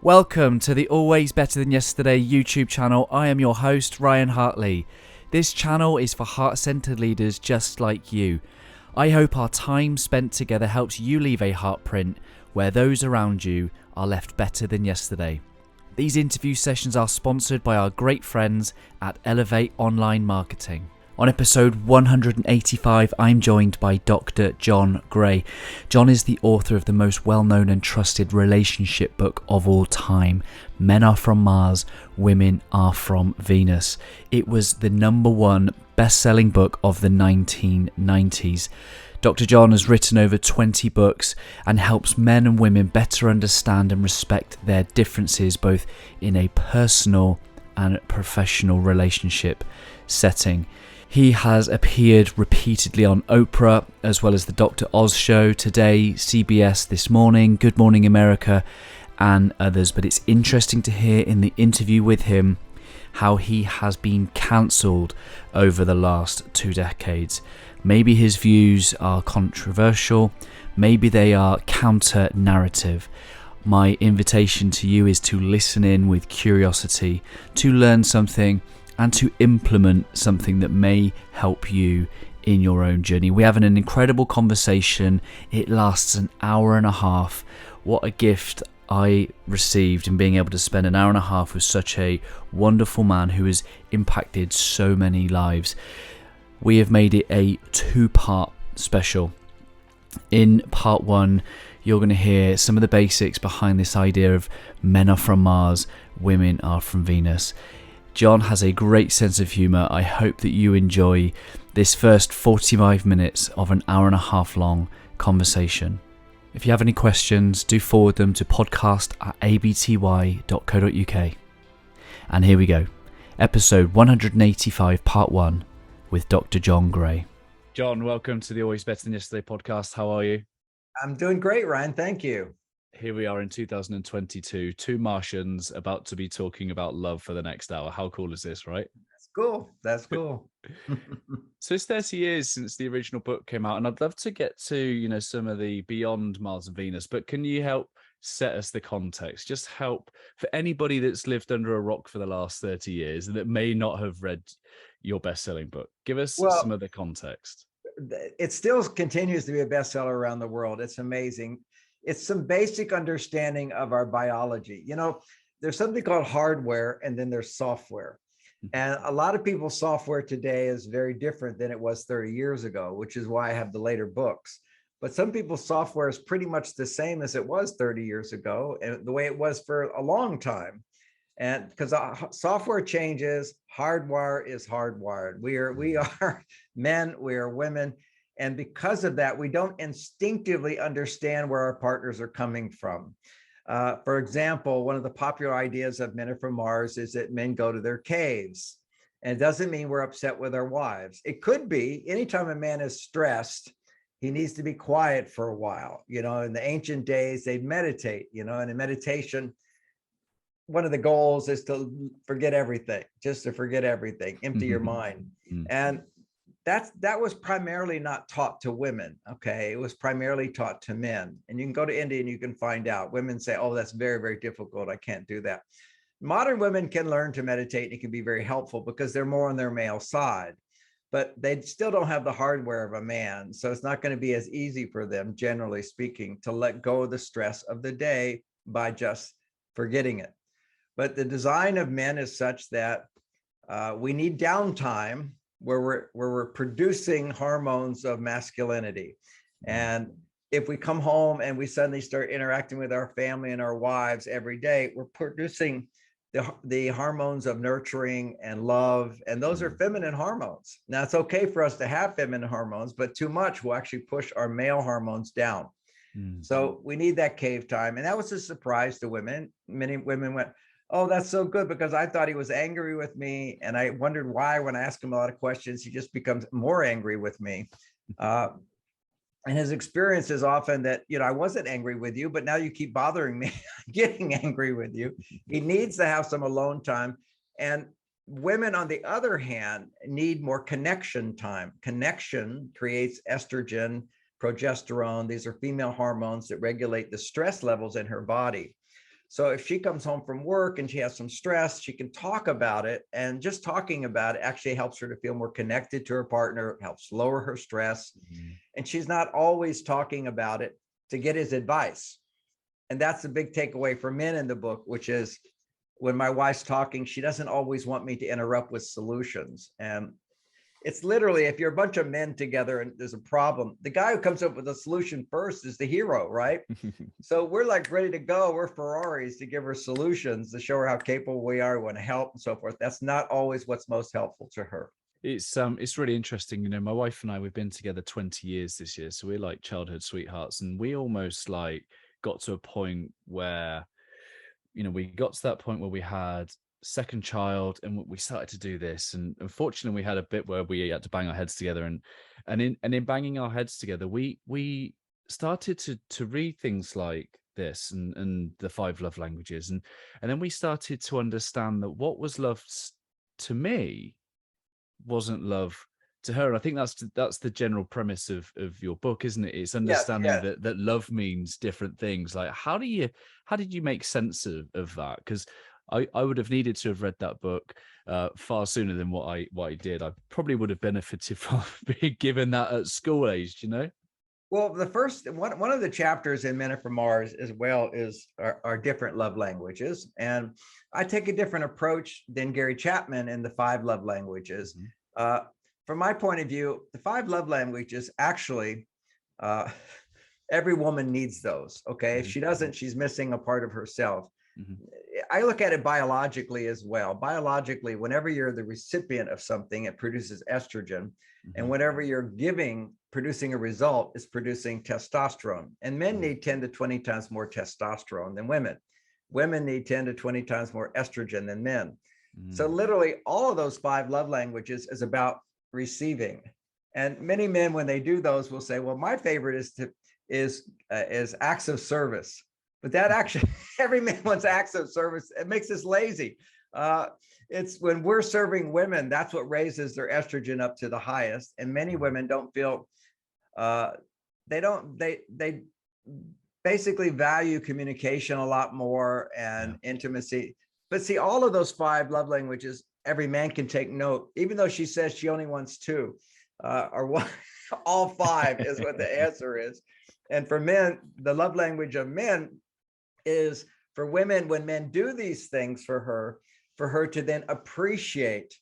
Welcome to the Always Better Than Yesterday YouTube channel. I am your host, Ryan Hartley. This channel is for heart-centered leaders just like you. I hope our time spent together helps you leave a heartprint where those around you are left better than yesterday. These interview sessions are sponsored by our great friends at Elevate Online Marketing. On episode 185, I'm joined by Dr. John Gray. John is the author of the most well-known and trusted relationship book of all time, Men Are From Mars, Women Are From Venus. It was the #1 best-selling book of the 1990s. Dr. John has written over 20 books and helps men and women better understand and respect their differences, both in a personal and professional relationship setting. He has appeared repeatedly on Oprah, as well as the Dr. Oz Show, Today, CBS This Morning, Good Morning America, and others. But it's interesting to hear in the interview with him how he has been cancelled over the last 2 decades. Maybe his views are controversial, maybe they are counter-narrative. My invitation to you is to listen in with curiosity, to learn something, and to implement something that may help you in your own journey. We have an incredible conversation. It lasts an hour and a half. What a gift I received in being able to spend an hour and a half with such a wonderful man who has impacted so many lives. We have made it a 2-part special. In part 1, you're going to hear some of the basics behind this idea of men are from Mars, women are from Venus. John has a great sense of humour. I hope that you enjoy this first 45 minutes of an hour and a half long conversation. If you have any questions, do forward them to podcast@abty.co.uk. And here we go. Episode 185, part 1 with Dr. John Gray. John, welcome to the Always Better Than Yesterday podcast. How are you? I'm doing great, Ryan. Thank you. Here we are in 2022, 2 Martians about to be talking about love for the next hour. How cool is this, right? That's cool. That's cool. So it's 30 years since the original book came out, and I'd love to get to, some of the beyond Mars and Venus, but can you help set us the context? Just help for anybody that's lived under a rock for the last 30 years and that may not have read your best-selling book. Give us some of the context. It still continues to be a bestseller around the world. It's amazing. It's some basic understanding of our biology. There's something called hardware and then there's software. And a lot of people's software today is very different than it was 30 years ago, which is why I have the later books. But some people's software is pretty much the same as it was 30 years ago and the way it was for a long time. And because software changes, hardwire is hardwired. We are men, we are women. And because of that, we don't instinctively understand where our partners are coming from. For example, one of the popular ideas of Men Are From Mars is that men go to their caves. And it doesn't mean we're upset with our wives. It could be anytime a man is stressed, he needs to be quiet for a while. In the ancient days, they'd meditate, and in meditation, one of the goals is to forget everything, just to forget everything, empty your mind. And that was primarily not taught to women. Okay. It was primarily taught to men. And you can go to India and you can find out. Women say, oh, that's very, very difficult. I can't do that. Modern women can learn to meditate and it can be very helpful because they're more on their male side, but they still don't have the hardware of a man. So it's not going to be as easy for them, generally speaking, to let go of the stress of the day by just forgetting it. But the design of men is such that we need downtime where we're producing hormones of masculinity. And if we come home and we suddenly start interacting with our family and our wives every day, we're producing the hormones of nurturing and love. And those are feminine hormones. Now, it's okay for us to have feminine hormones, but too much will actually push our male hormones down. So we need that cave time. And that was a surprise to women. Many women went, oh, that's so good, because I thought he was angry with me. And I wondered why, when I ask him a lot of questions, he just becomes more angry with me. And his experience is often that, I wasn't angry with you, but now you keep bothering me, getting angry with you. He needs to have some alone time. And women, on the other hand, need more connection time. Connection creates estrogen, progesterone. These are female hormones that regulate the stress levels in her body. So if she comes home from work and she has some stress, she can talk about it. And just talking about it actually helps her to feel more connected to her partner, helps lower her stress. And she's not always talking about it to get his advice. And that's the big takeaway for men in the book, which is when my wife's talking, she doesn't always want me to interrupt with solutions. And it's literally, if you're a bunch of men together and there's a problem, the guy who comes up with a solution first is the hero, right? So we're like ready to go. We're Ferraris to give her solutions, to show her how capable we are, we want to help and so forth. That's not always what's most helpful to her. It's really interesting. You know, my wife and I, we've been together 20 years this year. So we're like childhood sweethearts. And we almost like got to a point where, you know, we got to that point where we had second child and we started to do this. And unfortunately, we had a bit where we had to bang our heads together. And in banging our heads together, we started to read things like this and the 5 love languages. And then we started to understand that what was love to me wasn't love to her. And I think that's the general premise of your book, isn't it? It's understanding that love means different things. Like how did you make sense of that? Because I would have needed to have read that book far sooner than what I did. I probably would have benefited from being given that at school age, you know? Well, the first one of the chapters in Men Are From Mars as well is our different love languages. And I take a different approach than Gary Chapman in the 5 love languages. From my point of view, the 5 love languages, actually, every woman needs those. Okay. If she doesn't, she's missing a part of herself. I look at it biologically as well. Biologically, whenever you're the recipient of something, it produces estrogen. And whenever you're producing a result, it's producing testosterone. And men need 10 to 20 times more testosterone than women. Women need 10 to 20 times more estrogen than men. So literally all of those 5 love languages is about receiving. And many men, when they do those, will say, well, my favorite is acts of service. But that actually, every man wants acts of service. It makes us lazy. It's when we're serving women, that's what raises their estrogen up to the highest. And many women don't feel, they basically value communication a lot more and intimacy. But see, all of those 5 love languages, every man can take note, even though she says she only wants 2 or 1, all 5 is what the answer is. And for men, the love language of men is for women, when men do these things for her to then appreciate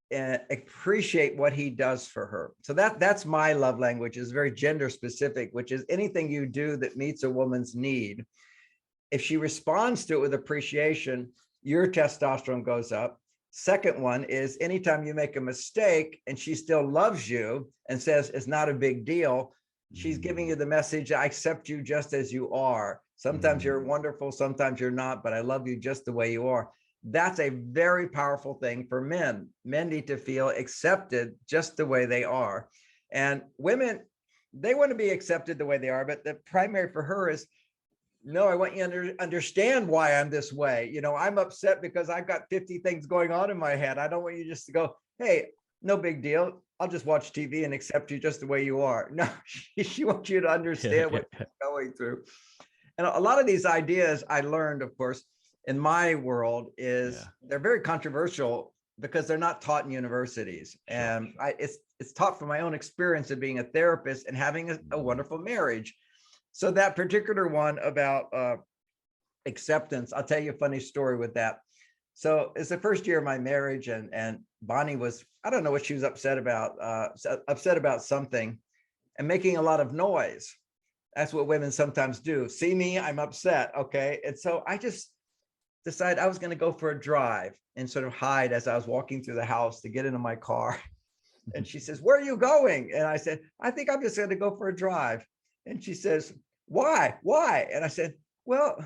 what he does for her. So that's my love language, is very gender specific, which is anything you do that meets a woman's need. If she responds to it with appreciation, your testosterone goes up. Second one is anytime you make a mistake and she still loves you and says it's not a big deal, she's giving you the message, I accept you just as you are. Sometimes you're wonderful, sometimes you're not, but I love you just the way you are. That's a very powerful thing for men. Men need to feel accepted just the way they are. And women, they want to be accepted the way they are, but the primary for her is, no, I want you to understand why I'm this way. You know, I'm upset because I've got 50 things going on in my head. I don't want you just to go, hey, no big deal. I'll just watch TV and accept you just the way you are. No, she wants you to understand what you're going through. And a lot of these ideas I learned, of course, in my world is they're very controversial because they're not taught in universities. And it's taught from my own experience of being a therapist and having a wonderful marriage. So that particular one about acceptance, I'll tell you a funny story with that. So it's the first year of my marriage, and Bonnie was, I don't know what she was upset about something and making a lot of noise. That's what women sometimes do. See me, I'm upset. Okay. And so I just decided I was going to go for a drive and sort of hide as I was walking through the house to get into my car. And she says, where are you going? And I said, I think I'm just going to go for a drive. And she says, why? And I said, well,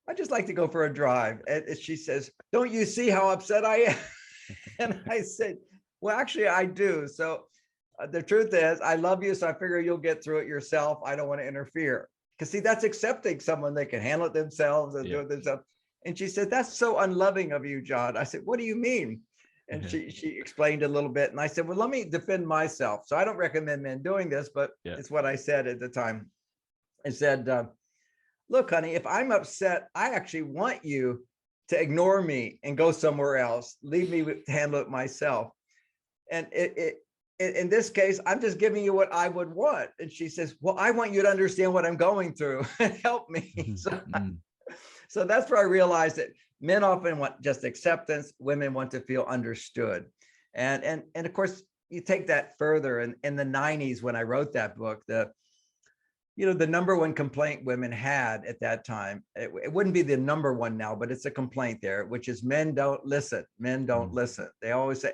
I just like to go for a drive. And she says, don't you see how upset I am? And I said, well, actually I do. So the truth is I love you. So I figure you'll get through it yourself. I don't want to interfere. Because see, that's accepting someone that can handle it themselves and do it themselves. And she said, that's so unloving of you, John. I said, what do you mean? And she explained a little bit. And I said, well, let me defend myself. So I don't recommend men doing this, but it's what I said at the time. I said, look, honey, if I'm upset, I actually want you to ignore me and go somewhere else. Leave me to handle it myself. And in this case, I'm just giving you what I would want. And she says, well, I want you to understand what I'm going through and help me. So that's where I realized that men often want just acceptance. Women want to feel understood. And of course, you take that further. And in the 90s, when I wrote that book, the number one complaint women had at that time, it wouldn't be the number one now, but it's a complaint there, which is men don't listen. Men don't listen. They always say,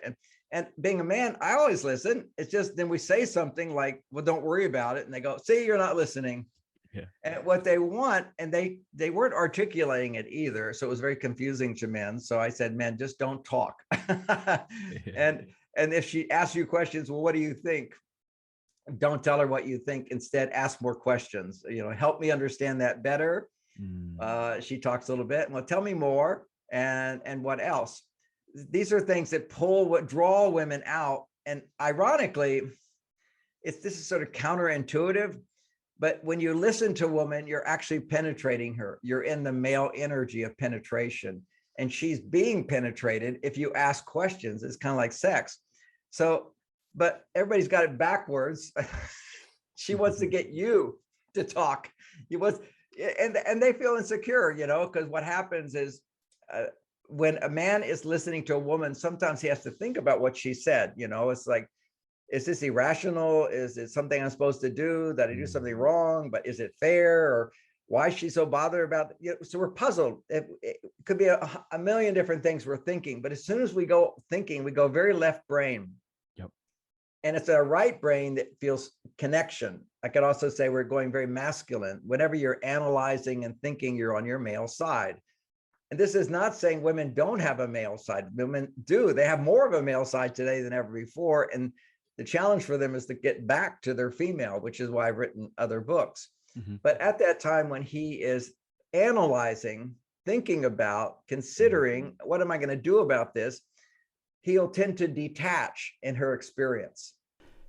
and being a man, I always listen. It's just then we say something like, well, don't worry about it. And they go, see, you're not listening. Yeah. And what they want, and they weren't articulating it either. So it was very confusing to men. So I said, men, just don't talk. And if she asks you questions, well, what do you think? Don't tell her what you think. Instead, ask more questions. Help me understand that better. She talks a little bit. Well, tell me more. And what else? These are things that draw women out. And ironically, this is sort of counterintuitive. But when you listen to a woman, you're actually penetrating her. You're in the male energy of penetration. And she's being penetrated if you ask questions. It's kind of like sex. So, but everybody's got it backwards. She wants to get you to talk. And they feel insecure, because what happens is when a man is listening to a woman, sometimes he has to think about what she said. It's like, is this irrational? Is it something I'm supposed to do? Did I do something wrong? But is it fair? Or why is she so bothered about it? So we're puzzled. It could be a million different things we're thinking. But as soon as we go thinking, we go very left brain. And it's our right brain that feels connection. I could also say we're going very masculine. Whenever you're analyzing and thinking, you're on your male side. And this is not saying women don't have a male side. Women do. They have more of a male side today than ever before. And the challenge for them is to get back to their female, which is why I've written other books. But at that time, when he is analyzing, thinking about, considering, what am I going to do about this? He'll tend to detach in her experience.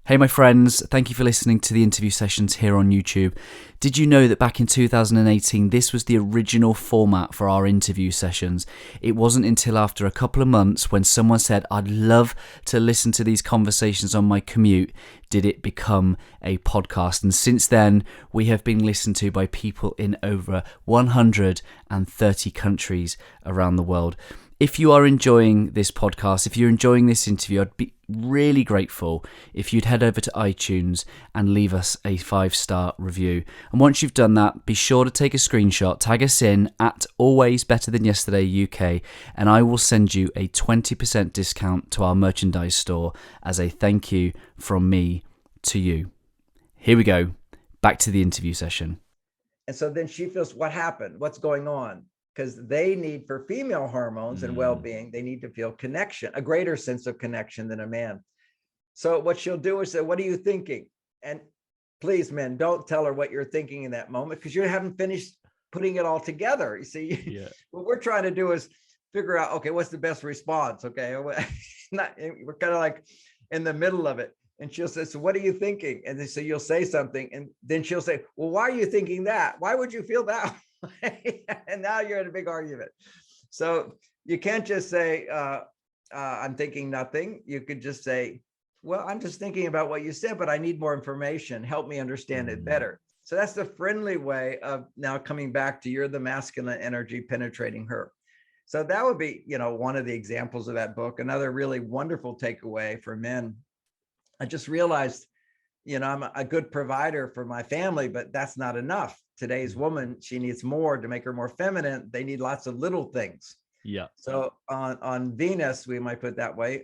Hey my friends, thank you for listening to the interview sessions here on YouTube. Did you know that back in 2018, this was the original format for our interview sessions? It wasn't until after a couple of months when someone said, I'd love to listen to these conversations on my commute, did it become a podcast. And since then, we have been listened to by people in over 130 countries around the world. If you are enjoying this podcast, if you're enjoying this interview, I'd be really grateful if you'd head over to iTunes and leave us a 5-star review. And once you've done that, be sure to take a screenshot, tag us in at Always Better Than Yesterday UK, and I will send you a 20% discount to our merchandise store as a thank you from me to you. Here we go, back to the interview session. And so then she feels, what happened? What's going on? Because they need, for female hormones and well-being, they need to feel connection, a greater sense of connection than a man. So what she'll do is say, what are you thinking? And please, men, don't tell her what you're thinking in that moment, because you haven't finished putting it all together. You see, what we're trying to do is figure out, okay, what's the best response? Okay. We're kind of like in the middle of it. And she'll say, so what are you thinking? And so you'll say something, and then she'll say, well, why are you thinking that? Why would you feel that? And now you're in a big argument. So you can't just say, I'm thinking nothing. You could just say, well, I'm just thinking about what you said, but I need more information. Help me understand it better. So that's the friendly way of now coming back to you're the masculine energy penetrating her. So that would be, one of the examples of that book. Another really wonderful takeaway for men. I just realized, I'm a good provider for my family, but that's not enough. Today's woman, she needs more to make her more feminine. They need lots of little things. Yeah. So on Venus, we might put it that way.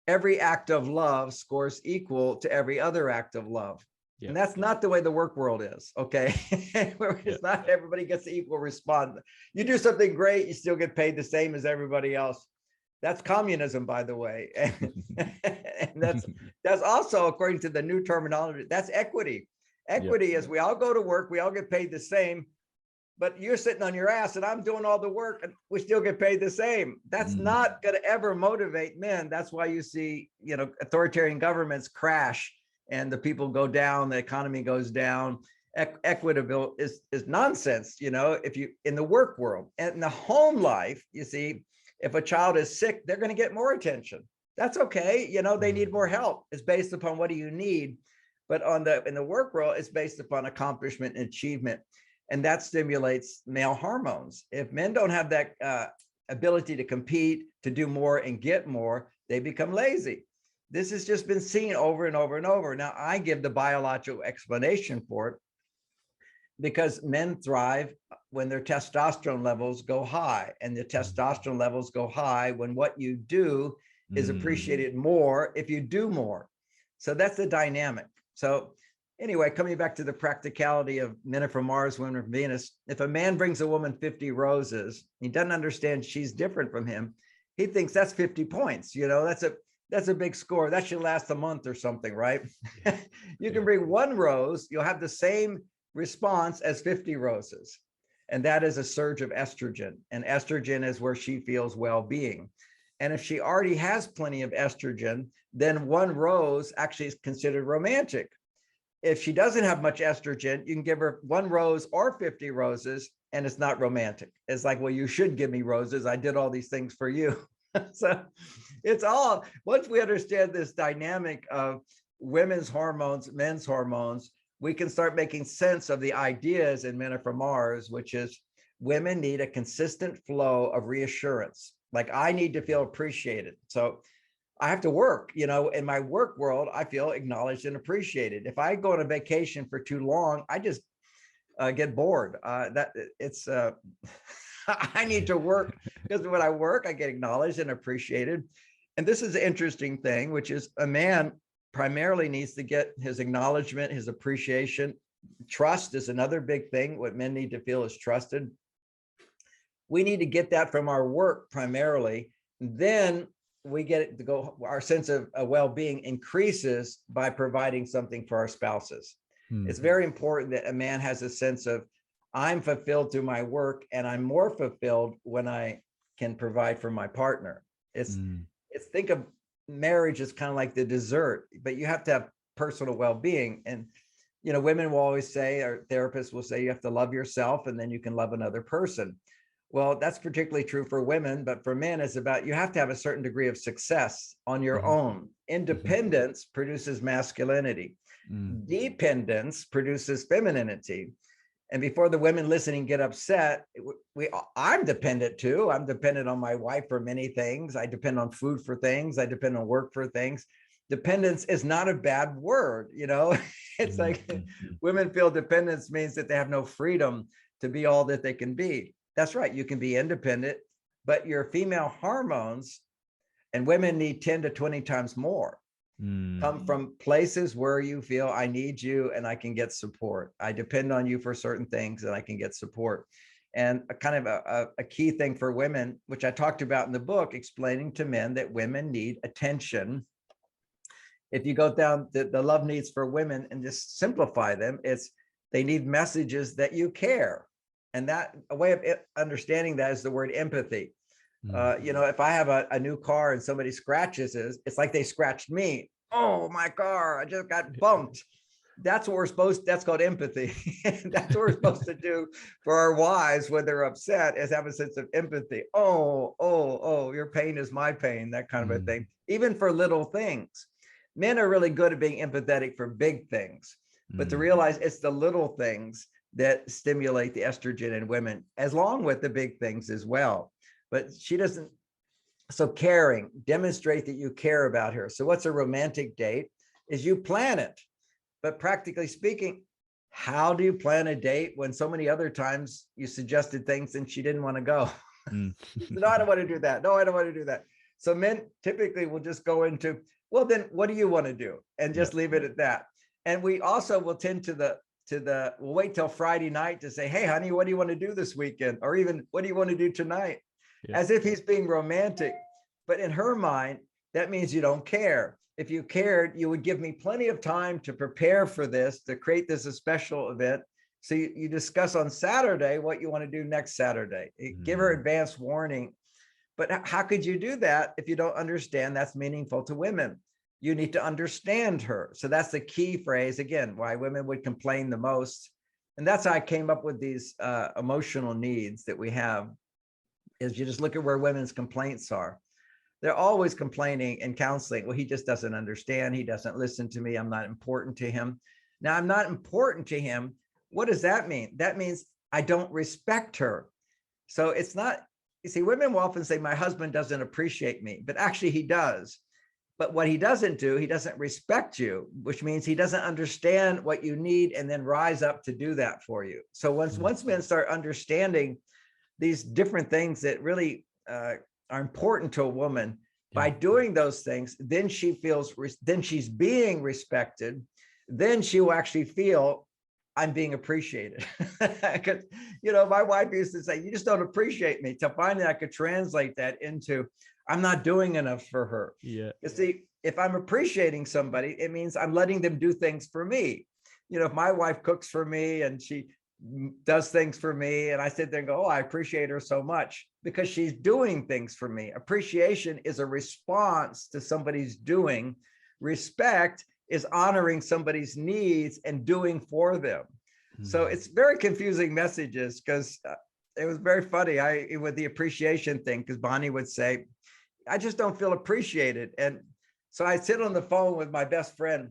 Every act of love scores equal to every other act of love. Yeah. And that's not the way the work world is. Okay. It's not everybody gets the equal response. You do something great, you still get paid the same as everybody else. That's communism, by the way. And that's also, according to the new terminology, that's equity. Equity is we all go to work, we all get paid the same, but you're sitting on your ass and I'm doing all the work and we still get paid the same. That's not going to ever motivate men. That's why you see, authoritarian governments crash and the people go down, the economy goes down. equitable is nonsense. If you in the work world and in the home life, you see, if a child is sick, they're going to get more attention. That's okay. They need more help. It's based upon what do you need. But in the work world, it's based upon accomplishment and achievement. And that stimulates male hormones. If men don't have that ability to compete, to do more and get more, they become lazy. This has just been seen over and over and over. Now, I give the biological explanation for it because men thrive when their testosterone levels go high, and the testosterone levels go high when what you do is appreciated more if you do more. So that's the dynamic. So anyway, coming back to the practicality of men are from Mars, women are from Venus. If a man brings a woman 50 roses, he doesn't understand she's different from him. He thinks that's 50 points. That's a big score. That should last a month or something, right? You can bring one rose, you'll have the same response as 50 roses. And that is a surge of estrogen. And estrogen is where she feels well-being. And if she already has plenty of estrogen, then one rose actually is considered romantic. If she doesn't have much estrogen, you can give her one rose or 50 roses, and it's not romantic. It's like, well, you should give me roses. I did all these things for you. So it's all, once we understand this dynamic of women's hormones, men's hormones, we can start making sense of the ideas in Men Are From Mars, which is women need a consistent flow of reassurance. Like, I need to feel appreciated. So I have to work, in my work world, I feel acknowledged and appreciated. If I go on a vacation for too long, I just get bored. I need to work, because when I work, I get acknowledged and appreciated. And this is an interesting thing, which is a man primarily needs to get his acknowledgement, his appreciation. Trust is another big thing. What men need to feel is trusted. We need to get that from our work primarily. Then we get it to go, our sense of well-being increases by providing something for our spouses. It's very important that a man has a sense of, I'm fulfilled through my work, and I'm more fulfilled when I can provide for my partner. It's think of marriage as kind of like the dessert, but you have to have personal well-being. And, women will always say, or therapists will say, you have to love yourself and then you can love another person. Well, that's particularly true for women, but for men, it's about, you have to have a certain degree of success on your own. Independence produces masculinity. Dependence produces femininity. And before the women listening get upset, I'm dependent too. I'm dependent on my wife for many things. I depend on food for things. I depend on work for things. Dependence is not a bad word. It's like women feel dependence means that they have no freedom to be all that they can be. That's right. You can be independent, but your female hormones, and women need 10 to 20 times more, come from places where you feel, I need you and I can get support. I depend on you for certain things and I can get support. And a kind of a key thing for women, which I talked about in the book, explaining to men that women need attention. If you go down the love needs for women and just simplify them, it's they need messages that you care. And that a way of understanding that is the word empathy. If I have a new car and somebody scratches it, it's like they scratched me. Oh, my car, I just got bumped. That's what we're supposed, that's called empathy. That's what we're supposed to do for our wives when they're upset, is have a sense of empathy. Oh, your pain is my pain, that kind of a thing. Even for little things. Men are really good at being empathetic for big things, but to realize it's the little things that stimulate the estrogen in women, as long with the big things as well. But she doesn't, so caring, demonstrate that you care about her. So what's a romantic date? Is you plan it. But practically speaking, how do you plan a date when so many other times you suggested things and she didn't want to go? No, I don't want to do that. No, I don't want to do that. So men typically will just go into, well, then what do you want to do? And just leave it at that. And we also will tend to we'll wait till Friday night to say, hey, honey, what do you want to do this weekend? Or even, what do you want to do tonight? As if he's being romantic. But in her mind, that means you don't care. If you cared, you would give me plenty of time to prepare for this, to create this a special event. So you discuss on Saturday what you want to do next Saturday. Give her advance warning. But how could you do that if you don't understand that's meaningful to women? You need to understand her. So that's the key phrase, again, why women would complain the most And that's how I came up with these emotional needs that we have, is you just look at where women's complaints are. They're always complaining in counseling. Well, he just doesn't understand. He doesn't listen to me. I'm not important to him. Now, I'm not important to him. What does that mean? That means I don't respect her. So it's not, you see, women will often say, my husband doesn't appreciate me, but actually he does. But what he doesn't do, he doesn't respect you, which means he doesn't understand what you need and then rise up to do that for you. So once men start understanding these different things that really are important to a woman, by doing those things, then she feels, then she's being respected, then she will actually feel I'm being appreciated. Because, you know, my wife used to say, you just don't appreciate me. To finally I could translate that into, I'm not doing enough for her. Yeah. You see, if I'm appreciating somebody, it means I'm letting them do things for me. You know, if my wife cooks for me and she does things for me, and I sit there and go, oh, I appreciate her so much because she's doing things for me. Appreciation is a response to somebody's doing. Respect is honoring somebody's needs and doing for them. So it's very confusing messages, because it was very funny. With the appreciation thing, because Bonnie would say, I just don't feel appreciated. And so I sit on the phone with my best friend,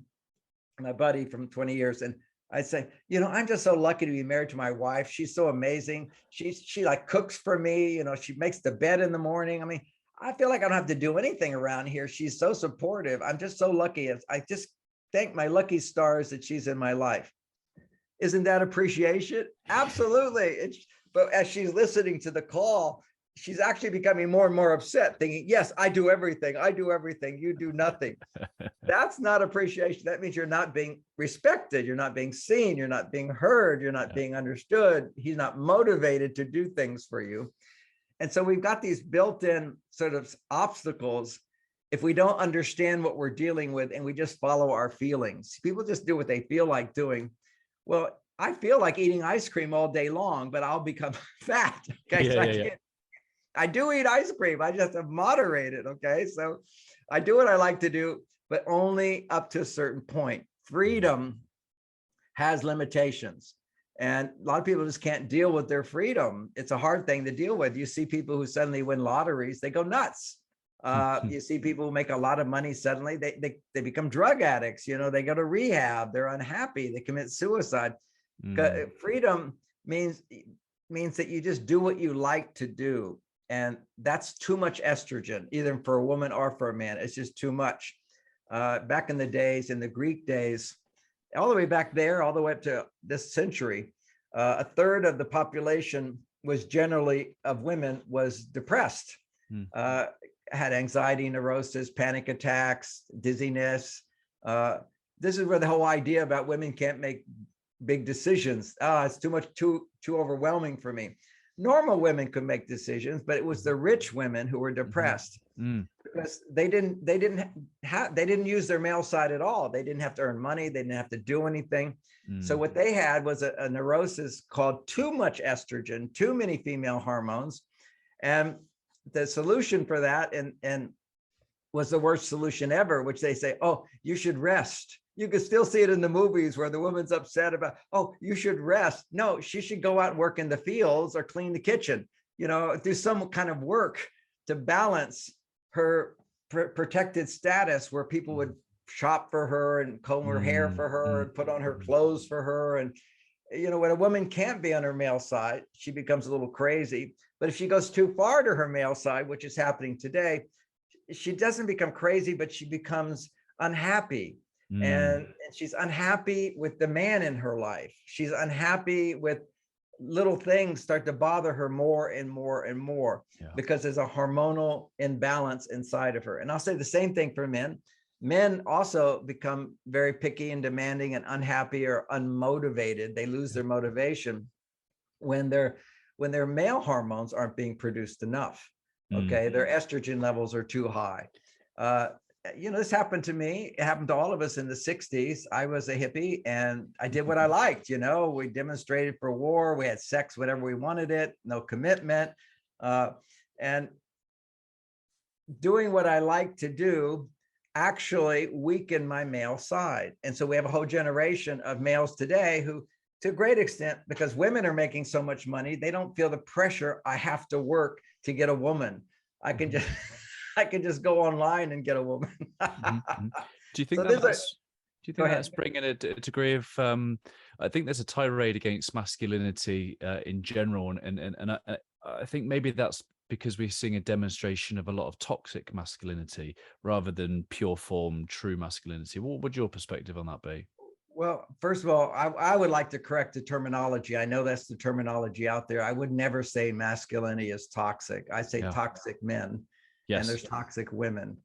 my buddy from 20 years, and I'd say, you know, I'm just so lucky to be married to my wife. She's so amazing. She like cooks for me. You know, she makes the bed in the morning. I mean, I feel like I don't have to do anything around here. She's so supportive. I'm just so lucky. I just thank my lucky stars that she's in my life. Isn't that appreciation? Absolutely. But as she's listening to the call, she's actually becoming more and more upset, thinking, yes, I do everything. I do everything. You do nothing. That's not appreciation. That means you're not being respected. You're not being seen. You're not being heard. You're not being understood. He's not motivated to do things for you. And so we've got these built-in sort of obstacles if we don't understand what we're dealing with and we just follow our feelings. People just do what they feel like doing. Well, I feel like eating ice cream all day long, but I'll become fat. Okay. I do eat ice cream. I just have to moderate it. Okay. So I do what I like to do, but only up to a certain point. Freedom has limitations. And a lot of people just can't deal with their freedom. It's a hard thing to deal with. You see people who suddenly win lotteries, they go nuts. You see people who make a lot of money suddenly, they become drug addicts. You know, they go to rehab, they're unhappy, they commit suicide. Freedom means that you just do what you like to do. And that's too much estrogen, either for a woman or for a man. It's just too much. Back in the days, in the Greek days, all the way back there, all the way up to this century, a third of the population was generally of women was depressed, had anxiety, neurosis, panic attacks, dizziness. This is where the whole idea about women can't make big decisions. It's too much, too overwhelming for me. Normal women could make decisions, but it was the rich women who were depressed because they didn't use their male side at all. They didn't have to earn money. They didn't have to do anything. So what they had was a neurosis called too much estrogen, too many female hormones. And the solution for that and was the worst solution ever, which they say, oh, you should rest. You can still see it in the movies where the woman's upset about, oh, you should rest. No, she should go out and work in the fields or clean the kitchen, you know, do some kind of work to balance her protected status where people would shop for her and comb her hair for her and put on her clothes for her. And, you know, when a woman can't be on her male side, she becomes a little crazy. But if she goes too far to her male side, which is happening today, she doesn't become crazy, but she becomes unhappy. And she's unhappy with the man in her life. She's unhappy with little things start to bother her more and more and more because there's a hormonal imbalance inside of her. And I'll say the same thing for men. Men also become very picky and demanding and unhappy or unmotivated. They lose their motivation when their male hormones aren't being produced enough. Okay, their estrogen levels are too high. You know, this happened to me. It happened to all of us in the 60s. I was a hippie and I did what I liked. You know, we demonstrated for war. We had sex whenever we wanted it, no commitment. And doing what I like to do actually weakened my male side. And so we have a whole generation of males today who To a great extent, because women are making so much money, they don't feel the pressure. I have to work to get a woman. I can just, I can just go online and get a woman. Do you think So that there's a, that's do you go think ahead. that's bringing a degree of I think there's a tirade against masculinity in general, and I think maybe that's because we're seeing a demonstration of a lot of toxic masculinity rather than pure form true masculinity. What would your perspective on that be? Well, first of all, I would like to correct the terminology. I know that's the terminology out there. I would never say masculinity is toxic. I say Yeah. toxic men, and Yes. there's toxic women,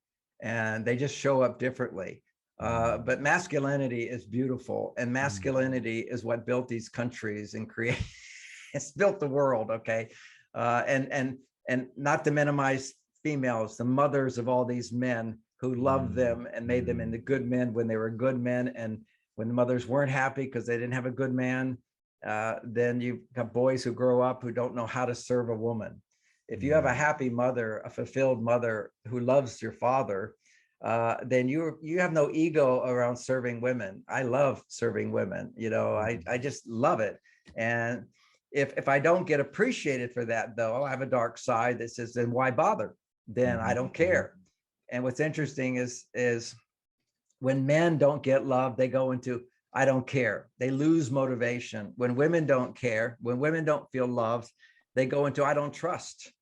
and they just show up differently. But masculinity is beautiful, and masculinity is what built these countries and create. It's built the world. Okay, and not to minimize females, the mothers of all these men who loved them and made them into good men when they were good men, and when the mothers weren't happy because they didn't have a good man, then you've got boys who grow up who don't know how to serve a woman. If you have a happy mother, a fulfilled mother who loves your father, then you have no ego around serving women. I love serving women. You know, I just love it. And if I don't get appreciated for that, though, I have a dark side that says, then why bother? Then I don't care. And what's interesting is when men don't get love, they go into, I don't care. They lose motivation. When women don't care, when women don't feel loved, they go into, I don't trust.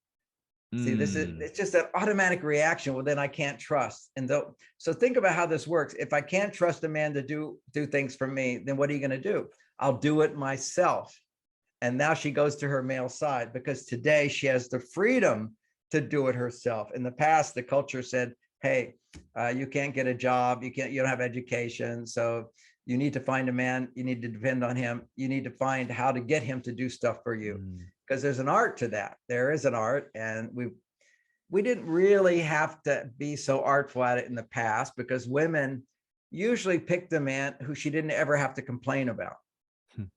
See, it's just an automatic reaction. Well, then I can't trust. And so think about how this works. If I can't trust a man to do things for me, then what are you going to do? I'll do it myself. And now she goes to her male side because today she has the freedom to do it herself. In the past, the culture said, hey, you can't get a job. You don't have education. So you need to find a man. You need to depend on him. You need to find how to get him to do stuff for you. Because there's an art to that. There is an art. And we didn't really have to be so artful at it in the past because women usually picked the man who she didn't ever have to complain about.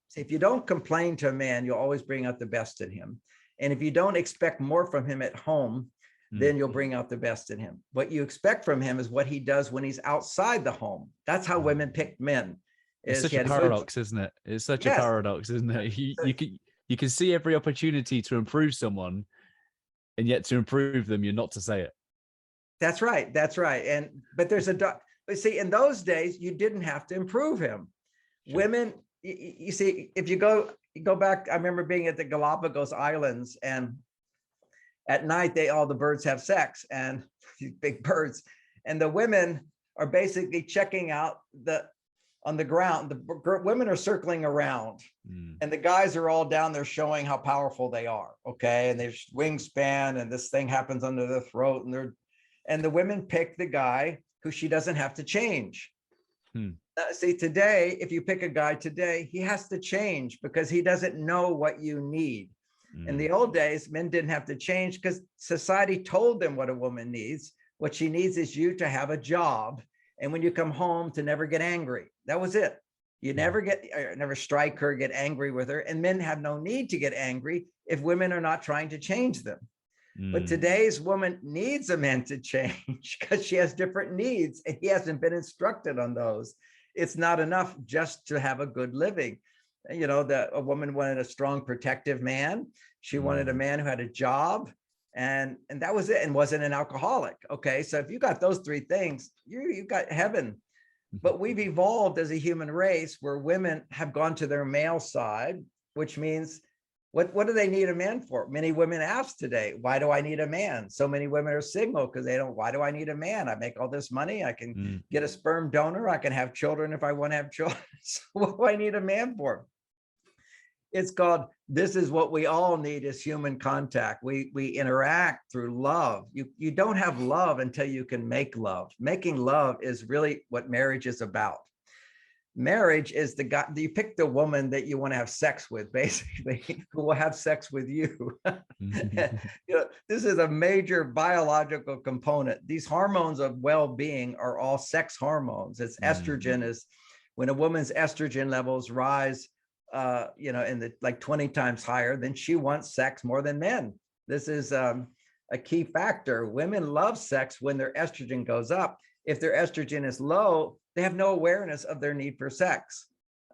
See, if you don't complain to a man, you'll always bring out the best in him. And if you don't expect more from him at home, then you'll bring out the best in him. What you expect from him is what he does when he's outside the home. That's how women picked men. It's such a paradox, isn't it? It's such a paradox, isn't it? You can see every opportunity to improve someone, and yet to improve them, you're not to say it. That's right. That's right. But see, in those days, you didn't have to improve him. Sure. Women, you see, if you go back, I remember being at the Galapagos Islands, and at night, all the birds have sex, and these big birds, and the women are basically checking out on the ground. The women are circling around, and the guys are all down there showing how powerful they are. Okay, and there's wingspan, and this thing happens under their throat, and the women pick the guy who she doesn't have to change. See, today, if you pick a guy today, he has to change because he doesn't know what you need. In the old days, men didn't have to change because society told them what a woman needs. What she needs is you to have a job. And when you come home, to never get angry. That was it. You never strike her, get angry with her. And men have no need to get angry if women are not trying to change them. But today's woman needs a man to change because she has different needs and he hasn't been instructed on those. It's not enough just to have a good living. You know, a woman wanted a strong, protective man. She wanted a man who had a job, and that was it, and wasn't an alcoholic. Okay, so if you got those three things, you got heaven. But we've evolved as a human race where women have gone to their male side, which means what do they need a man for? Many women ask today, why do I need a man? So many women are single because they don't, why do I need a man? I make all this money. I can get a sperm donor. I can have children if I want to have children. So what do I need a man for? It's called, this is what we all need is human contact. We interact through love. You don't have love until you can make love. Making love is really what marriage is about. Marriage is the guy, you pick the woman that you want to have sex with, basically, who will have sex with you. You know, this is a major biological component. These hormones of well-being are all sex hormones. It's estrogen is when a woman's estrogen levels rise, you know, in the like 20 times higher, then she wants sex more than men. This is a key factor. Women love sex when their estrogen goes up. If their estrogen is low, they have no awareness of their need for sex.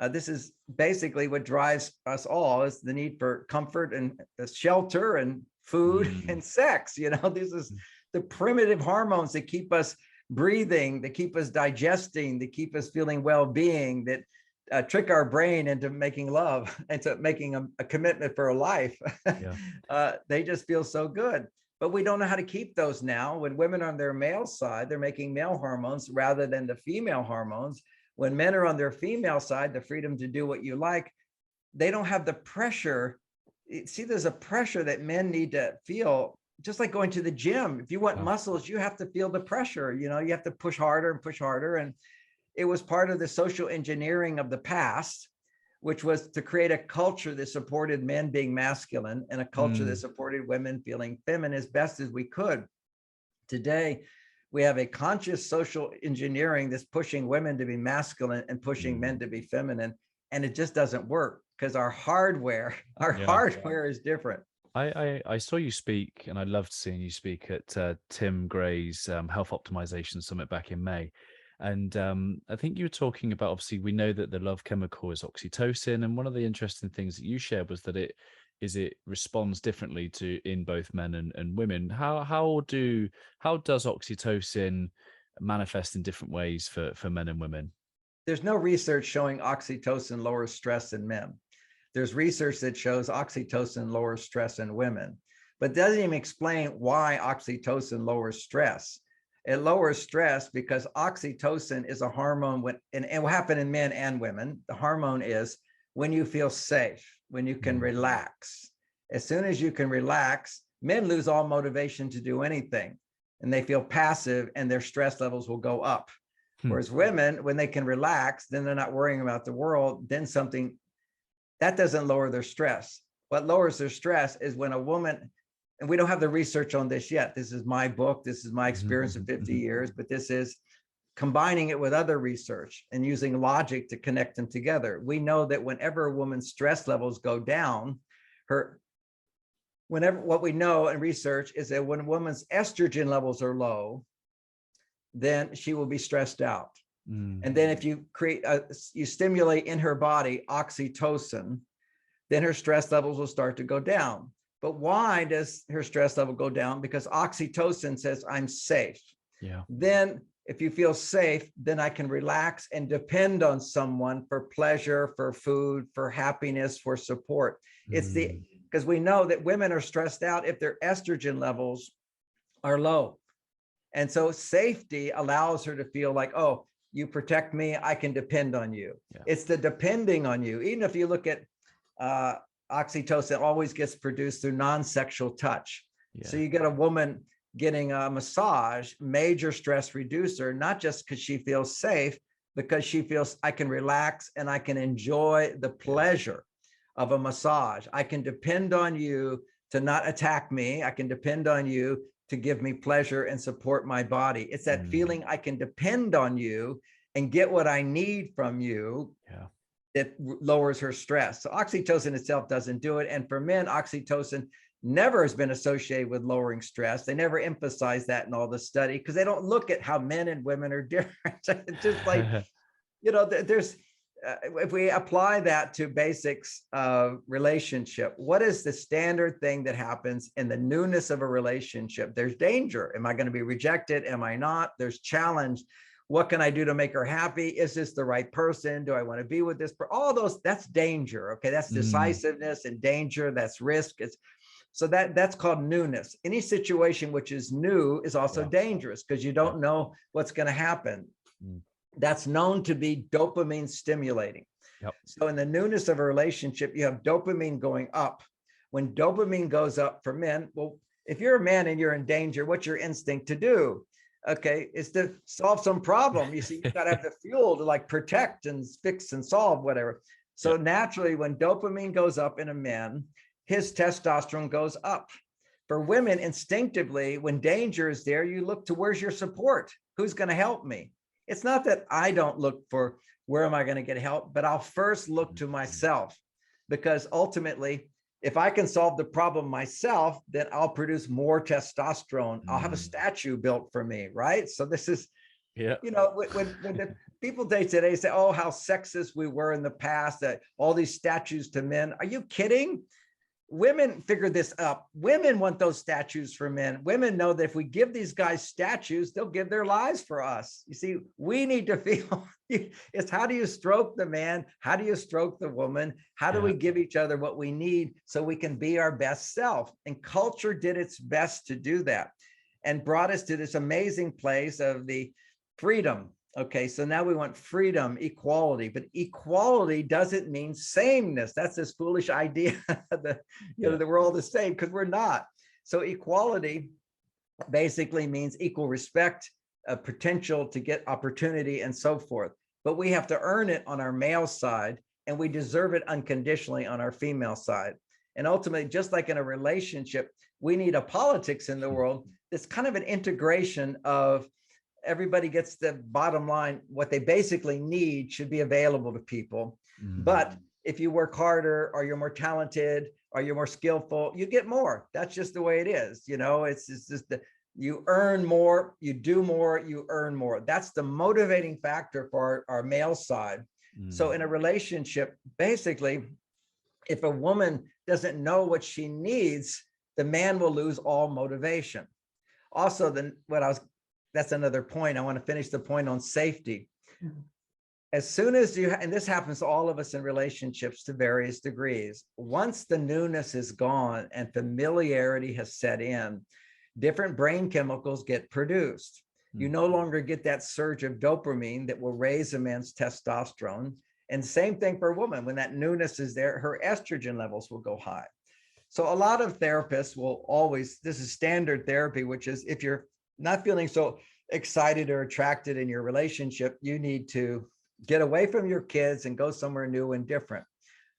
This is basically what drives us all, is the need for comfort and shelter and food and sex. This is the primitive hormones that keep us breathing, that keep us digesting, that keep us feeling well-being, that trick our brain into making love, into making a commitment for a life. Yeah. They just feel so good. But we don't know how to keep those now. When women are on their male side, they're making male hormones rather than the female hormones. When men are on their female side, the freedom to do what you like, they don't have the pressure. See, there's a pressure that men need to feel, just like going to the gym. If you want muscles, you have to feel the pressure. You have to push harder and push harder. And it was part of the social engineering of the past, which was to create a culture that supported men being masculine and a culture that supported women feeling feminine as best as we could. Today, we have a conscious social engineering that's pushing women to be masculine and pushing men to be feminine. And it just doesn't work because our hardware is different. I saw you speak, and I loved seeing you speak at Tim Gray's Health Optimization Summit back in May. And I think you were talking about, obviously, we know that the love chemical is oxytocin. And one of the interesting things that you shared was that it responds differently in both men and women. How does oxytocin manifest in different ways for men and women? There's no research showing oxytocin lowers stress in men. There's research that shows oxytocin lowers stress in women, but doesn't even explain why oxytocin lowers stress. It lowers stress because oxytocin is a hormone and it will happen in men and women. The hormone is when you feel safe, when you can relax. As soon as you can relax, men lose all motivation to do anything and they feel passive and their stress levels will go up. Whereas women, when they can relax, then they're not worrying about the world, then something that doesn't lower their stress. What lowers their stress is when a woman, and we don't have the research on this yet. This is my book. This is my experience of 50 years, but this is combining it with other research and using logic to connect them together. We know that whenever a woman's stress levels go down, what we know in research is that when a woman's estrogen levels are low, then she will be stressed out. And then if you you stimulate in her body oxytocin, then her stress levels will start to go down. But why does her stress level go down? Because oxytocin says, I'm safe. Yeah. Then if you feel safe, then I can relax and depend on someone for pleasure, for food, for happiness, for support. It's because we know that women are stressed out if their estrogen levels are low. And so safety allows her to feel like, oh, you protect me, I can depend on you. Yeah. It's the depending on you. Even if you look at oxytocin, always gets produced through non-sexual touch. Yeah. So you get a woman getting a massage, major stress reducer, not just because she feels safe, because she feels I can relax and I can enjoy the pleasure of a massage. I can depend on you to not attack me. I can depend on you to give me pleasure and support my body. It's that feeling I can depend on you and get what I need from you. Yeah. That lowers her stress. So oxytocin itself doesn't do it. And for men, oxytocin never has been associated with lowering stress. They never emphasize that in all the study because they don't look at how men and women are different. It's just like, there's, if we apply that to basics of relationship, what is the standard thing that happens in the newness of a relationship? There's danger. Am I going to be rejected? Am I not? There's challenge. What can I do to make her happy? Is this the right person? Do I want to be with this? All those, that's danger. Okay. That's decisiveness and danger. That's risk. So that's called newness. Any situation which is new is also dangerous because you don't know what's going to happen. That's known to be dopamine stimulating. Yep. So in the newness of a relationship, you have dopamine going up. When dopamine goes up for men, well, if you're a man and you're in danger, what's your instinct to do? Okay, is to solve some problem. You see, you got to have the fuel to like protect and fix and solve whatever. So naturally, when dopamine goes up in a man, his testosterone goes up. For women, instinctively, when danger is there, you look to where's your support? Who's going to help me? It's not that I don't look for where am I going to get help, but I'll first look to myself because ultimately, if I can solve the problem myself, then I'll produce more testosterone. I'll have a statue built for me, right? So this is Yeah. When the people today say, oh, how sexist we were in the past, that all these statues to men. Are you kidding? Women figured this up. Women want those statues for men. Women know that if we give these guys statues, they'll give their lives for us. You see, we need to feel it's how do you stroke the man? How do you stroke the woman? How do we give each other what we need so we can be our best self? And culture did its best to do that and brought us to this amazing place of the freedom. Okay, so now we want freedom, equality, but equality doesn't mean sameness. That's this foolish idea that that we're all the same, because we're not. So equality basically means equal respect, potential to get opportunity, and so forth. But we have to earn it on our male side, and we deserve it unconditionally on our female side. And ultimately, just like in a relationship, we need a politics in the world. It's kind of an integration of everybody gets the bottom line. What they basically need should be available to people. But if you work harder, or you're more talented, or you're more skillful, you get more. That's just the way it is. It's just that you earn more, you do more, you earn more. That's the motivating factor for our male side. So in a relationship, basically, if a woman doesn't know what she needs, the man will lose all motivation. Also, that's another point. I want to finish the point on safety. As soon as and this happens to all of us in relationships to various degrees, once the newness is gone and familiarity has set in, different brain chemicals get produced. You no longer get that surge of dopamine that will raise a man's testosterone. And same thing for a woman. When that newness is there, her estrogen levels will go high. So a lot of therapists will always, this is standard therapy, which is if you're not feeling so excited or attracted in your relationship, you need to get away from your kids and go somewhere new and different.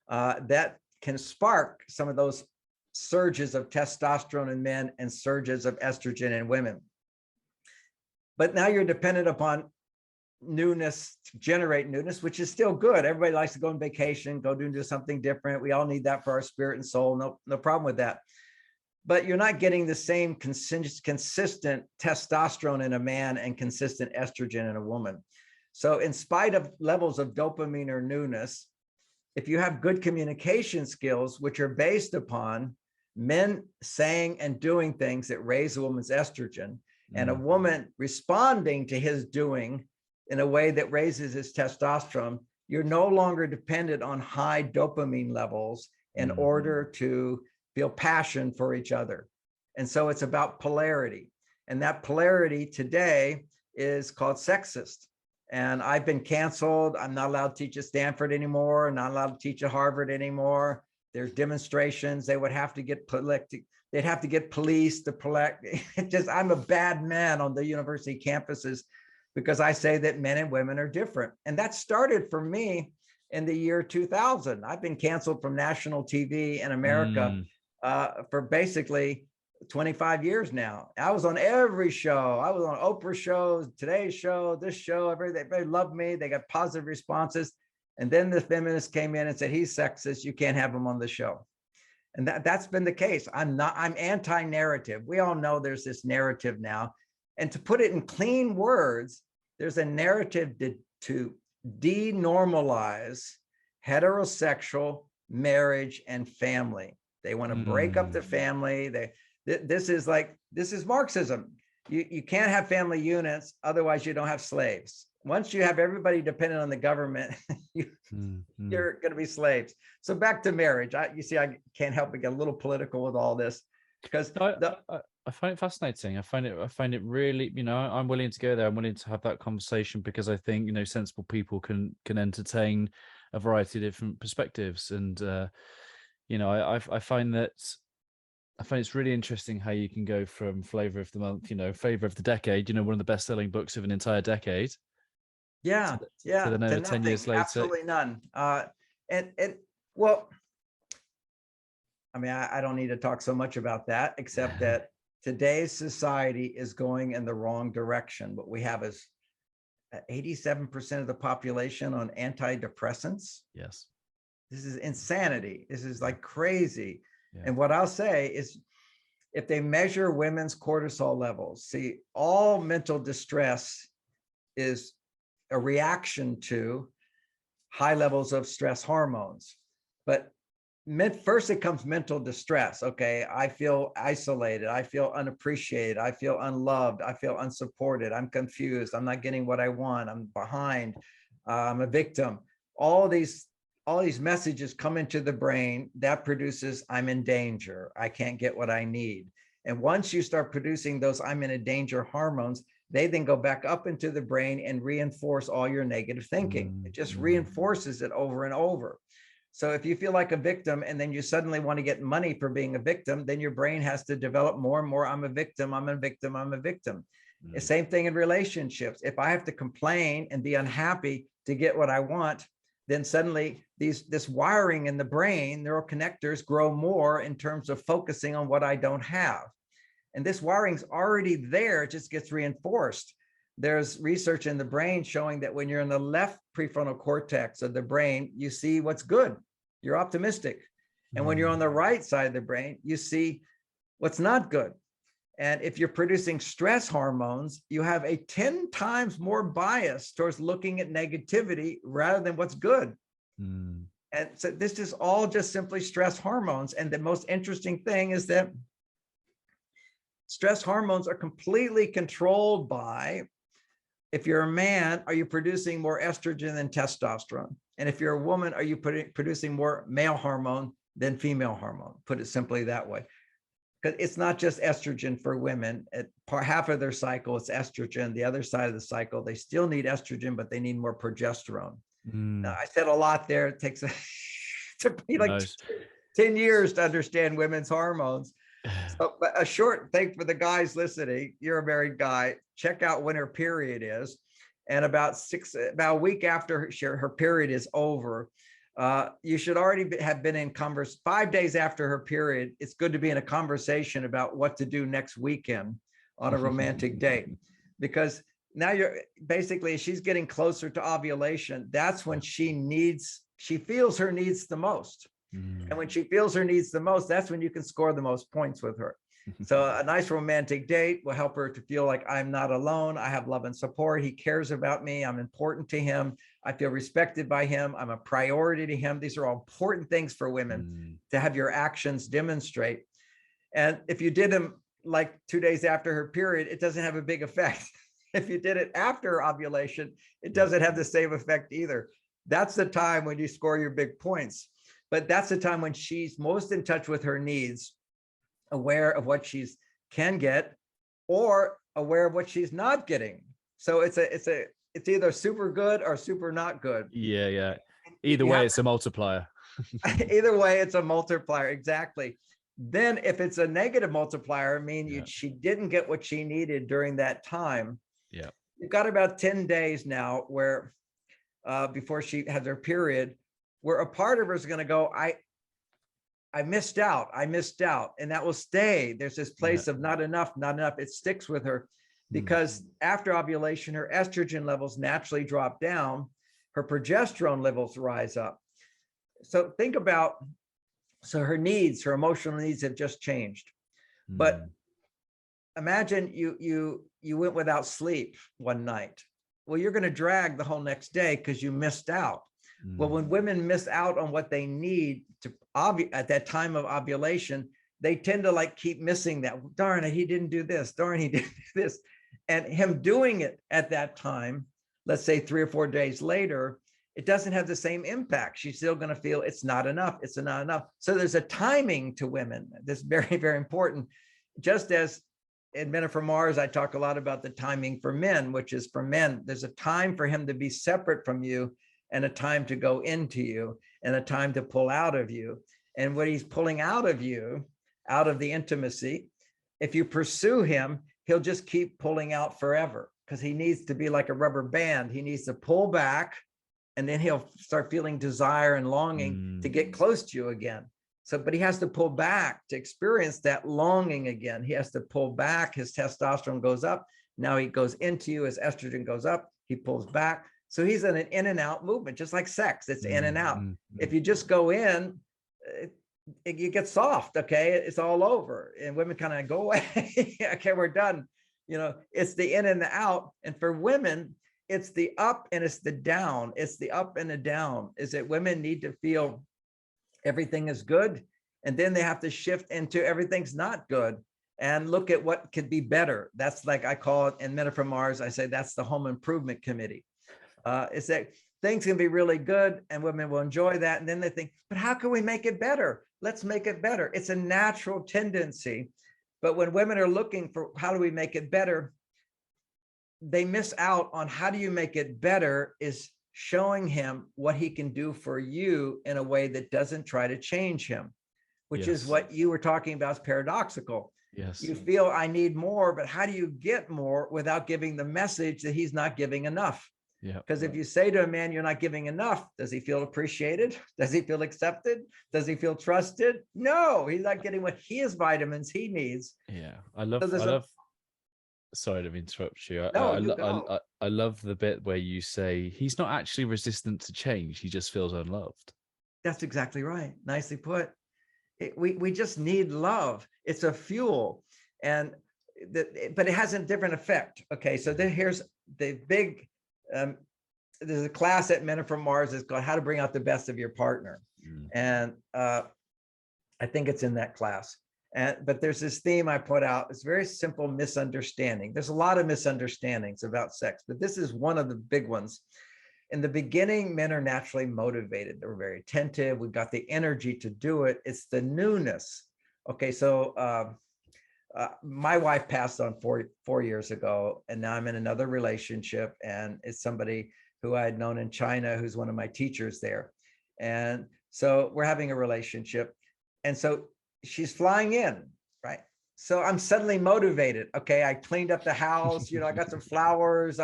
That can spark some of those surges of testosterone in men and surges of estrogen in women. But now you're dependent upon newness to generate newness, which is still good. Everybody likes to go on vacation, go do something different. We all need that for our spirit and soul. No problem with that. But you're not getting the same consistent testosterone in a man and consistent estrogen in a woman. So in spite of levels of dopamine or newness, if you have good communication skills, which are based upon men saying and doing things that raise a woman's estrogen, and a woman responding to his doing in a way that raises his testosterone, you're no longer dependent on high dopamine levels in order to feel passion for each other. And so it's about polarity. And that polarity today is called sexist. And I've been canceled. I'm not allowed to teach at Stanford anymore, not allowed to teach at Harvard anymore. There's demonstrations. They would have to get they'd have to get police to collect. I'm a bad man on the university campuses because I say that men and women are different. And that started for me in the year 2000. I've been canceled from national TV in America for basically 25 years now. I was on every show. I was on Oprah shows, Today's Show, this show, everybody loved me. They got positive responses. And then the feminists came in and said, he's sexist. You can't have him on the show. And that's been the case. I'm anti-narrative. We all know there's this narrative now. And to put it in clean words, there's a narrative to denormalize heterosexual marriage and family. They want to break up the family. This is Marxism. You can't have family units, otherwise you don't have slaves. Once you have everybody dependent on the government, you're going to be slaves. So back to marriage. You see, I can't help but get a little political with all this because I find it fascinating. I find it really, I'm willing to go there. I'm willing to have that conversation because I think, sensible people can entertain a variety of different perspectives. And, I find it's really interesting how you can go from flavor of the month, flavor of the decade, one of the best-selling books of an entire decade. To then over 10 years later. Absolutely none. Well, I mean, I don't need to talk so much about that, except that today's society is going in the wrong direction. What we have is 87% of the population on antidepressants. Yes. This is insanity. This is like crazy. Yeah. And what I'll say is, if they measure women's cortisol levels, see, all mental distress is a reaction to high levels of stress hormones. But first it comes mental distress. Okay, I feel isolated, I feel unappreciated, I feel unloved, I feel unsupported, I'm confused, I'm not getting what I want, I'm behind, I'm a victim. All these messages come into the brain that produces I'm in danger, I can't get what I need. And once you start producing those I'm in a danger hormones, they then go back up into the brain and reinforce all your negative thinking. It just reinforces it over and over. So if you feel like a victim and then you suddenly want to get money for being a victim, then your brain has to develop more and more, I'm a victim, I'm a victim, I'm a victim. The same thing in relationships. If I have to complain and be unhappy to get what I want, then suddenly this wiring in the brain, neural connectors, grow more in terms of focusing on what I don't have. And this wiring's already there, it just gets reinforced. There's research in the brain showing that when you're in the left prefrontal cortex of the brain, you see what's good, you're optimistic. And when you're on the right side of the brain, you see what's not good. And if you're producing stress hormones, you have a 10 times more bias towards looking at negativity rather than what's good. And so this is all just simply stress hormones. And the most interesting thing is that stress hormones are completely controlled by, if you're a man, are you producing more estrogen than testosterone? And if you're a woman, are you producing more male hormone than female hormone? Put it simply that way. Because it's not just estrogen for women. Half of their cycle, it's estrogen. The other side of the cycle, they still need estrogen, but they need more progesterone. Now, I said a lot there. It takes took me like 10 years to understand women's hormones. So, but a short thing for the guys listening, you're a married guy, check out when her period is. And about a week after her period is over, you should already have been in 5 days after her period. It's good to be in a conversation about what to do next weekend on a romantic date, because now you're basically, she's getting closer to ovulation. That's when she feels her needs the most. And when she feels her needs the most, that's when you can score the most points with her. So a nice romantic date will help her to feel like I'm not alone. I have love and support. He cares about me. I'm important to him. I feel respected by him. I'm a priority to him. These are all important things for women to have your actions demonstrate. And if you did them like 2 days after her period, it doesn't have a big effect. If you did it after ovulation, it doesn't have the same effect either. That's the time when you score your big points. But that's the time when she's most in touch with her needs, aware of what she's can get, or aware of what she's not getting. So it's either super good or super not good. Yeah. Either way, it's a multiplier. Either way, it's a multiplier. Exactly. Then if it's a negative multiplier, I mean, she didn't get what she needed during that time. Yeah. You've got about 10 days now where before she has her period, where a part of her is going to go, I missed out. And that will stay. There's this place of not enough. It sticks with her because after ovulation, her estrogen levels naturally drop down. Her progesterone levels rise up. So think about, her needs, her emotional needs have just changed. But imagine you went without sleep one night. Well, you're going to drag the whole next day because you missed out. Well, when women miss out on what they need to at that time of ovulation, they tend to keep missing that. Darn it, he didn't do this. Darn, he didn't do this. And him doing it at that time, let's say 3 or 4 days later, it doesn't have the same impact. She's still going to feel it's not enough. It's not enough. So there's a timing to women. That's very, very important. Just as in Men Are From Mars, I talk a lot about the timing for men, which is for men, there's a time for him to be separate from you, and a time to go into you, and a time to pull out of you. And when he's pulling out of you, out of the intimacy, if you pursue him, he'll just keep pulling out forever because he needs to be like a rubber band. He needs to pull back, and then he'll start feeling desire and longing to get close to you again. So, but he has to pull back to experience that longing again. He has to pull back. His testosterone goes up. Now he goes into you. His estrogen goes up. He pulls back. So he's in an in and out movement, just like sex. It's in and out. If you just go in, you get soft. Okay, it's all over, and women kind of go away. Okay, we're done. It's the in and the out. And for women, it's the up and it's the down. It's the up and the down, is that women need to feel everything is good. And then they have to shift into everything's not good and look at what could be better. That's like I call it in Men Are From Mars. I say that's the home improvement committee. It's that things can be really good and women will enjoy that. And then they think, but how can we make it better? Let's make it better. It's a natural tendency. But when women are looking for how do we make it better, they miss out on how do you make it better is showing him what he can do for you in a way that doesn't try to change him, which is what you were talking about is paradoxical. Yes. You feel I need more, but how do you get more without giving the message that he's not giving enough? Yeah. Because if you say to a man, you're not giving enough, does he feel appreciated? Does he feel accepted? Does he feel trusted? No, he's not getting what his vitamins he needs. Yeah. I love, sorry to interrupt you. No, I love the bit where you say he's not actually resistant to change. He just feels unloved. That's exactly right. Nicely put. We just need love. It's a fuel, but it has a different effect. Okay, so here's the big. There's a class at Men Are From Mars. It's called How to Bring Out the Best of Your Partner, and I think it's in that class. But there's this theme I put out. It's very simple misunderstanding. There's a lot of misunderstandings about sex, but this is one of the big ones. In the beginning, men are naturally motivated. They're very attentive. We've got the energy to do it. It's the newness. Okay, so my wife passed on 4 years ago, and now I'm in another relationship, and it's somebody who I had known in China, who's one of my teachers there. And so we're having a relationship. And so she's flying in, right? So I'm suddenly motivated. Okay, I cleaned up the house. I got some flowers.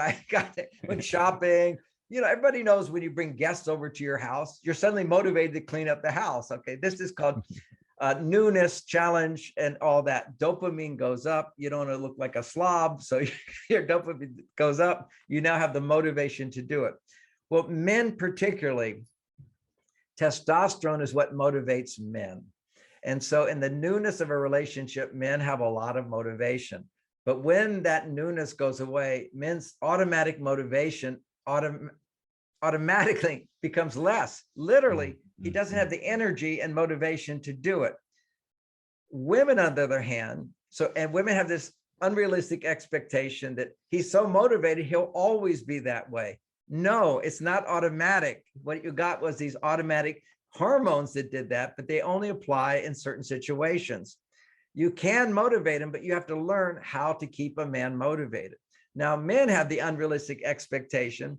Went shopping. Everybody knows when you bring guests over to your house, you're suddenly motivated to clean up the house. Okay, this is called newness, challenge, and all that. Dopamine goes up. You don't want to look like a slob, so your dopamine goes up. You now have the motivation to do it. Well, men particularly, testosterone is what motivates men. And so in the newness of a relationship, men have a lot of motivation. But when that newness goes away, men's automatic motivation automatically becomes less. Literally, he doesn't have the energy and motivation to do it. Women, on the other hand, women have this unrealistic expectation that he's so motivated, he'll always be that way. No, it's not automatic. What you got was these automatic hormones that did that, but they only apply in certain situations. You can motivate him, but you have to learn how to keep a man motivated. Now, men have the unrealistic expectation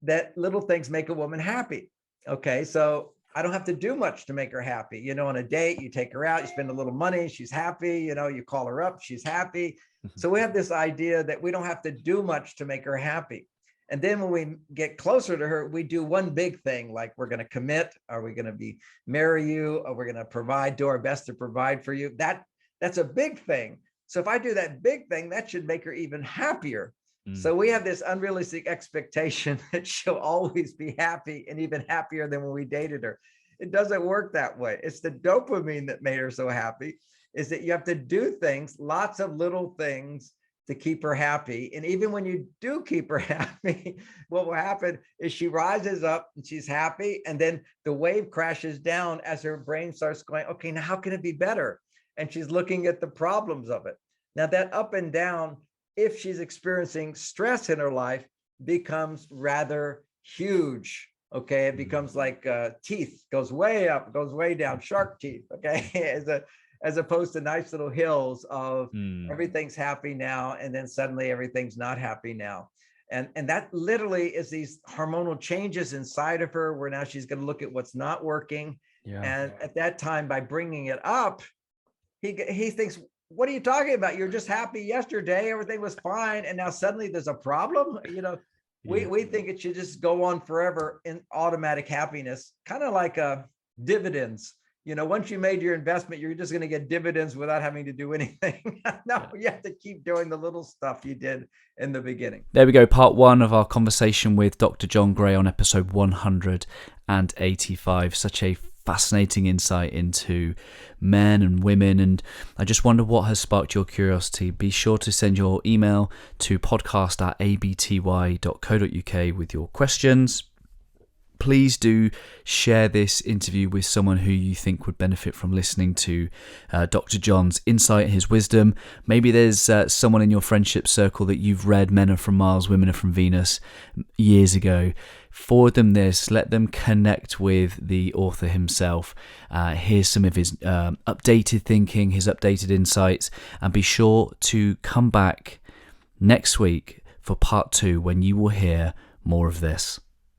that little things make a woman happy. Okay, so I don't have to do much to make her happy. On a date, you take her out, you spend a little money, she's happy, you call her up, she's happy. So we have this idea that we don't have to do much to make her happy. And then when we get closer to her, we do one big thing, like we're going to commit. Are we going to marry you? Or we're going to do our best to provide for you? That's a big thing. So if I do that big thing, that should make her even happier. So we have this unrealistic expectation that she'll always be happy and even happier than when we dated her. It doesn't work that way. It's the dopamine that made her so happy, is that you have to do things, lots of little things to keep her happy. And even when you do keep her happy, what will happen is she rises up and she's happy. And then the wave crashes down as her brain starts going, okay, now how can it be better? And she's looking at the problems of it. Now that up and down, if she's experiencing stress in her life, becomes rather huge. Okay, it becomes like teeth, goes way up, goes way down, shark teeth. Okay, as opposed to nice little hills of everything's happy now, and then suddenly everything's not happy now. And that literally is these hormonal changes inside of her, where now she's going to look at what's not working. Yeah. And at that time, by bringing it up, he thinks, what are you talking about? You're just happy yesterday. Everything was fine. And now suddenly there's a problem. We think it should just go on forever in automatic happiness, kind of like dividends. Once you made your investment, you're just going to get dividends without having to do anything. No, you have to keep doing the little stuff you did in the beginning. There we go. Part 1 of our conversation with Dr. John Gray on episode 185. Such a fascinating insight into men and women, and I just wonder what has sparked your curiosity. Be sure to send your email to podcast@abty.co.uk with your questions. Please do share this interview with someone who you think would benefit from listening to Dr. John's insight, his wisdom. Maybe there's someone in your friendship circle that you've read Men Are From Mars, Women Are From Venus years ago. Forward them this, let them connect with the author himself. Here's some of his updated thinking, his updated insights, and be sure to come back next week for part 2 when you will hear more of this.